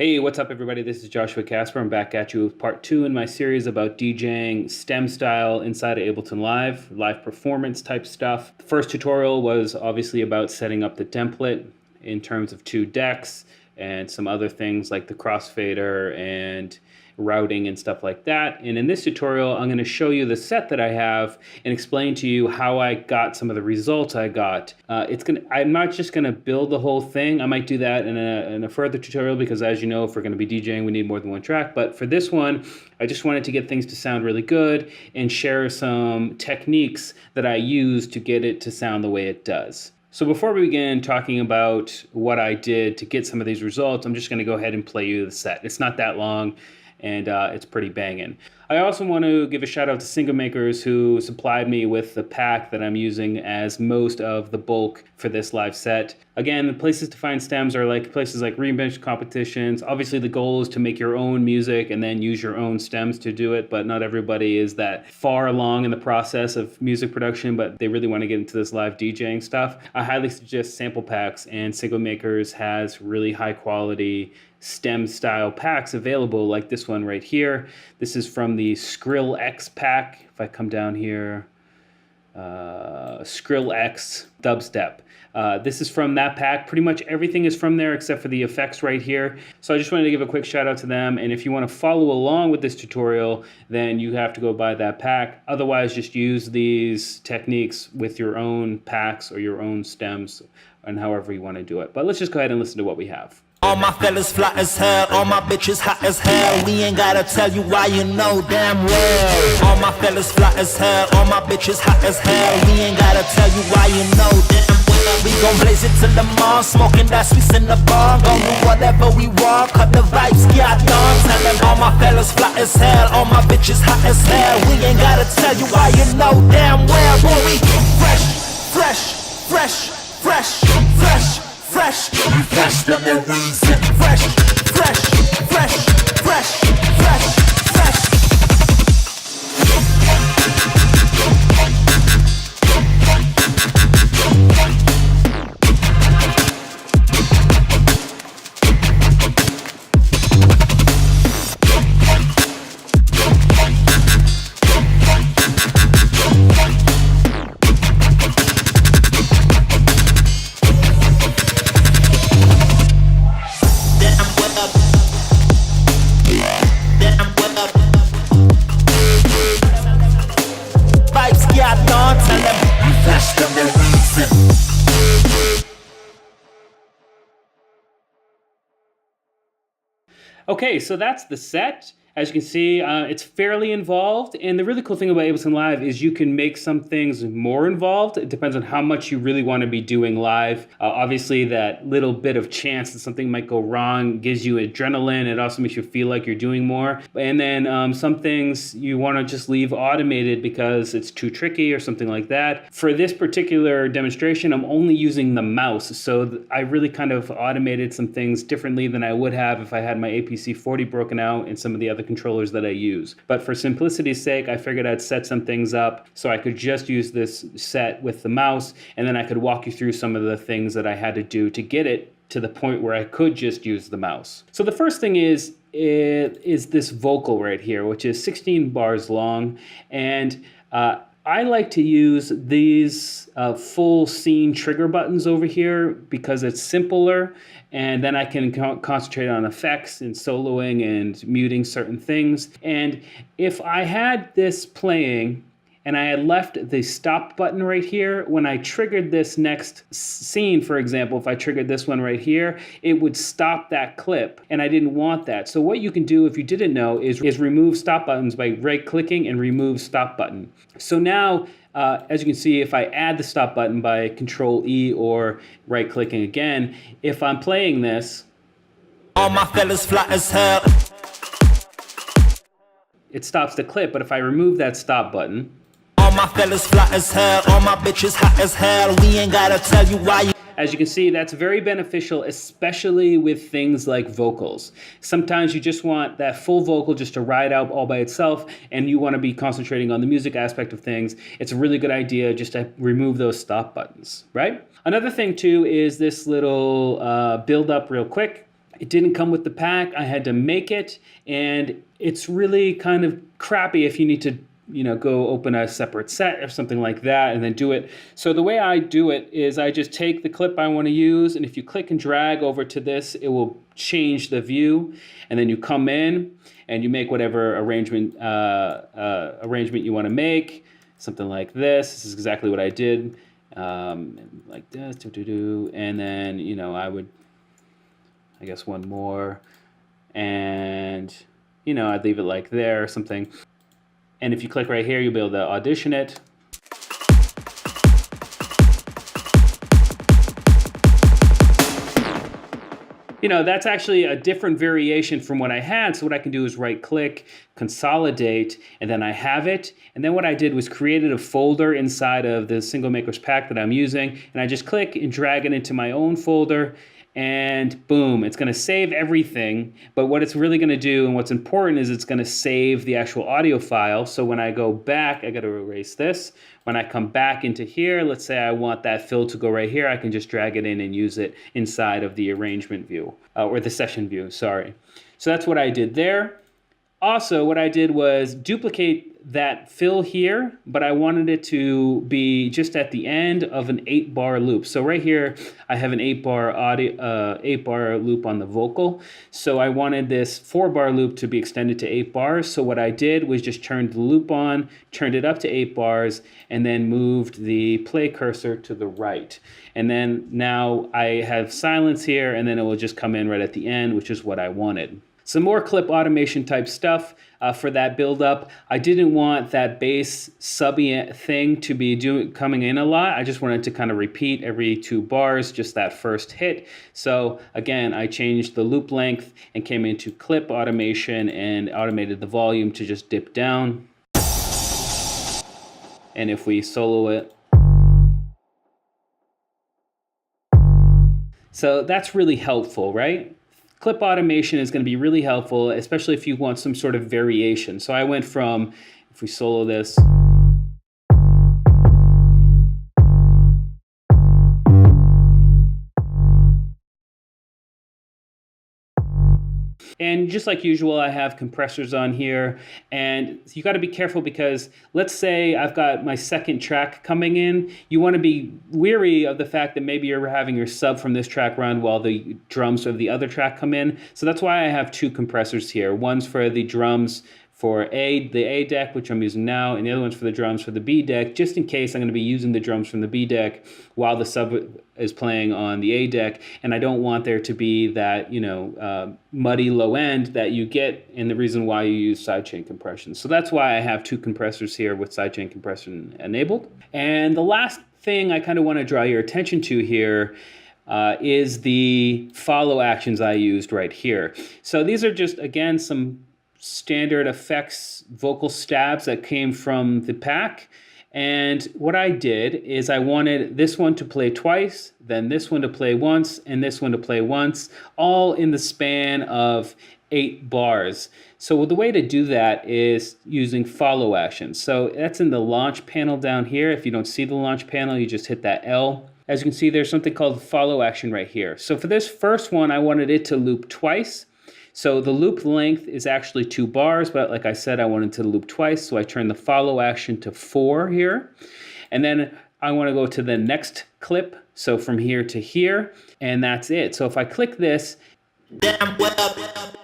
Hey, what's up, everybody? This is Joshua Casper. I'm back at you with part 2 in my series about DJing stem style inside of Ableton live performance type stuff. The first tutorial was obviously about setting up the template in terms of 2 decks and some other things like the crossfader and routing and stuff like that. And in this tutorial, I'm going to show you the set that I have and explain to you how I got some of the results I got. I'm not just going to build the whole thing. I might do that in a further tutorial because, as you know, if we're going to be DJing, we need more than one track. But for this one, I just wanted to get things to sound really good and share some techniques that I use to get it to sound the way it does. So before we begin talking about what I did to get some of these results, I'm just going to go ahead and play you the set. It's not that long, and it's pretty banging. I also want to give a shout out to Single Makers who supplied me with the pack that I'm using as most of the bulk for this live set. Again, the places to find stems are like places like remix competitions. Obviously the goal is to make your own music and then use your own stems to do it, but not everybody is that far along in the process of music production, but they really want to get into this live DJing stuff. I highly suggest sample packs, and Single Makers has really high quality stem style packs available, like this one right here. This is from the Skrillex pack. If I come down here, Skrillex dubstep. This is from that pack. Pretty much everything is from there except for the effects right here. So I just wanted to give a quick shout out to them. And if you want to follow along with this tutorial, then you have to go buy that pack. Otherwise, just use these techniques with your own packs or your own stems and however you want to do it. But let's just go ahead and listen to what we have. All my fellas fly as hell, all my bitches hot as hell. We ain't gotta tell you why, you know damn well. All my fellas fly as hell, all my bitches hot as hell. We ain't gotta tell you why, you know damn well. We gon' blaze it till the morn, smoking that sweets in the bar. Gon' do whatever we want, cut the vibes, get done. Tell them all my fellas fly as hell, all my bitches hot as hell. We ain't gotta tell you why, you know damn well. Boy, we fresh, fresh, fresh, fresh, fresh. Fresh, fresh, them the reason. Fresh, fresh, fresh, fresh, fresh, fresh. Okay, so that's the set. As you can see, it's fairly involved, and the really cool thing about Ableton Live is you can make some things more involved. It depends on how much you really want to be doing live. Obviously, that little bit of chance that something might go wrong gives you adrenaline. It also makes you feel like you're doing more. And then some things you want to just leave automated because it's too tricky or something like that. For this particular demonstration, I'm only using the mouse, so I really kind of automated some things differently than I would have if I had my APC 40 broken out and some of the other controllers that I use. But for simplicity's sake, I figured I'd set some things up so I could just use this set with the mouse, and then I could walk you through some of the things that I had to do to get it to the point where I could just use the mouse. So the first thing is this vocal right here, which is 16 bars long, and I like to use these full scene trigger buttons over here because it's simpler, and then I can concentrate on effects and soloing and muting certain things. And if I had this playing and I had left the stop button right here, when I triggered this next scene, for example, if I triggered this one right here, it would stop that clip, and I didn't want that. So what you can do, if you didn't know, is remove stop buttons by right-clicking and remove stop button. So now, as you can see, if I add the stop button by Control-E or right-clicking again, if I'm playing this, all my fellas fly as hell, it stops the clip. But if I remove that stop button, all my fellas fly as hell, all my bitches hot as hell. We ain't gotta tell you why. As you can see, that's very beneficial, especially with things like vocals. Sometimes you just want that full vocal just to ride out all by itself, and you want to be concentrating on the music aspect of things. It's a really good idea just to remove those stop buttons, right? Another thing too is this little build up real quick. It didn't come with the pack. I had to make it, and it's really kind of crappy if you need to, go open a separate set or something like that and then do it. So the way I do it is I just take the clip I want to use, and if you click and drag over to this, it will change the view, and then you come in and you make whatever arrangement you want to make, something like this. This is exactly what I did, like this, and then I guess one more, and I'd leave it like there or something. And if you click right here, you'll be able to audition it. That's actually a different variation from what I had. So what I can do is right click, consolidate, and then I have it. And then what I did was created a folder inside of the Single Makers pack that I'm using. And I just click and drag it into my own folder. And boom, it's going to save everything. But what it's really going to do, and what's important, is it's going to save the actual audio file. So when I go back, I got to erase this. When I come back into here, let's say I want that fill to go right here, I can just drag it in and use it inside of the arrangement view, or the session view, sorry. So that's what I did there. Also, what I did was duplicate that fill here, but I wanted it to be just at the end of an 8-bar loop. So right here, I have an 8-bar loop on the vocal. So I wanted this 4-bar loop to be extended to 8 bars. So what I did was just turned the loop on, turned it up to 8 bars, and then moved the play cursor to the right. And then now I have silence here, and then it will just come in right at the end, which is what I wanted. Some more clip automation type stuff for that build up. I didn't want that bass subby thing to be coming in a lot. I just wanted to kind of repeat every 2 bars, just that first hit. So again, I changed the loop length and came into clip automation and automated the volume to just dip down. And if we solo it, so that's really helpful, right? Clip automation is going to be really helpful, especially if you want some sort of variation. So I went from, if we solo this, and just like usual, I have compressors on here, and you got to be careful because let's say I've got my second track coming in. You want to be weary of the fact that maybe you're having your sub from this track run while the drums of the other track come in. So that's why I have 2 compressors here. One's for the drums for the A deck, which I'm using now, and the other one's for the drums for the B deck, just in case I'm going to be using the drums from the B deck while the sub is playing on the A deck, and I don't want there to be that, muddy low end that you get, and the reason why you use sidechain compression. So that's why I have 2 compressors here with sidechain compression enabled. And the last thing I kind of want to draw your attention to here is the follow actions I used right here. So these are just, again, some standard effects vocal stabs that came from the pack. And what I did is I wanted this one to play twice, then this one to play once, and this one to play once, all in the span of 8 bars. So the way to do that is using follow actions. So that's in the launch panel down here. If you don't see the launch panel, you just hit that L. As you can see, there's something called follow action right here. So for this first one, I wanted it to loop twice. So the loop length is actually 2 bars, but like I said, I wanted to loop twice, so I turned the follow action to 4 here. And then I want to go to the next clip, so from here to here, and that's it. So if I click this,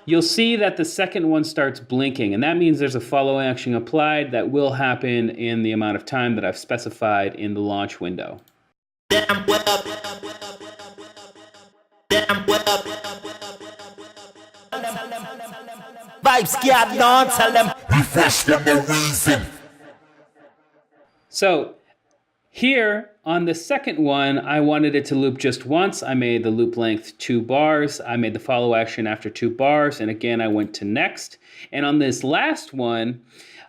you'll see that the second one starts blinking, and that means there's a follow action applied that will happen in the amount of time that I've specified in the launch window. Vibes, God, don't tell them. Refresh them the reason. So here on the second one, I wanted it to loop just once. I made the loop length 2 bars. I made the follow action after 2 bars. And again, I went to next. And on this last one,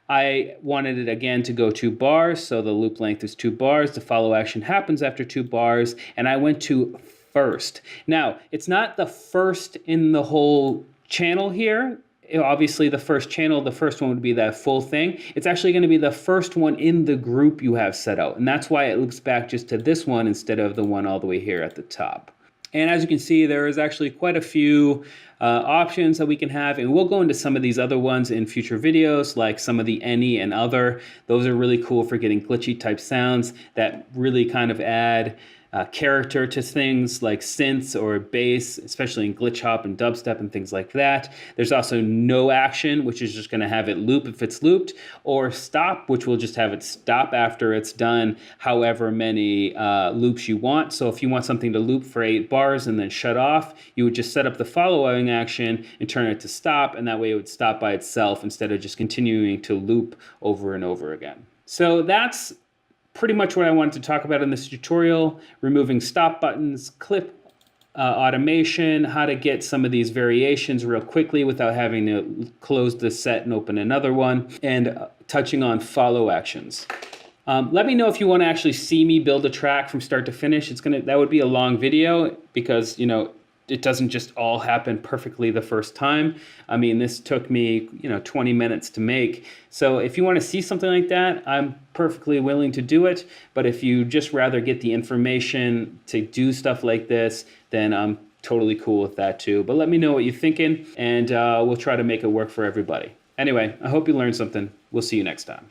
I wanted it again to go 2 bars. So the loop length is 2 bars. The follow action happens after 2 bars. And I went to first. Now, it's not the first in the whole channel here. Obviously, the first channel, the first one would be that full thing. It's actually going to be the first one in the group you have set out. And that's why it loops back just to this one instead of the one all the way here at the top. And as you can see, there is actually quite a few options that we can have, and we'll go into some of these other ones in future videos, like some of the any and other. Those are really cool for getting glitchy type sounds that really kind of add character to things like synths or bass, especially in glitch hop and dubstep and things like that. There's also no action, which is just going to have it loop if it's looped, or stop, which will just have it stop after it's done however many loops you want. So if you want something to loop for 8 bars and then shut off, you would just set up the following action and turn it to stop, and that way it would stop by itself instead of just continuing to loop over and over again. So that's pretty much what I wanted to talk about in this tutorial: removing stop buttons, clip automation, how to get some of these variations real quickly without having to close the set and open another one, and touching on follow actions. Let me know if you want to actually see me build a track from start to finish. That would be a long video because, it doesn't just all happen perfectly the first time. I mean, this took me, 20 minutes to make. So if you want to see something like that, I'm perfectly willing to do it. But if you just rather get the information to do stuff like this, then I'm totally cool with that too. But let me know what you're thinking, and we'll try to make it work for everybody. Anyway, I hope you learned something. We'll see you next time.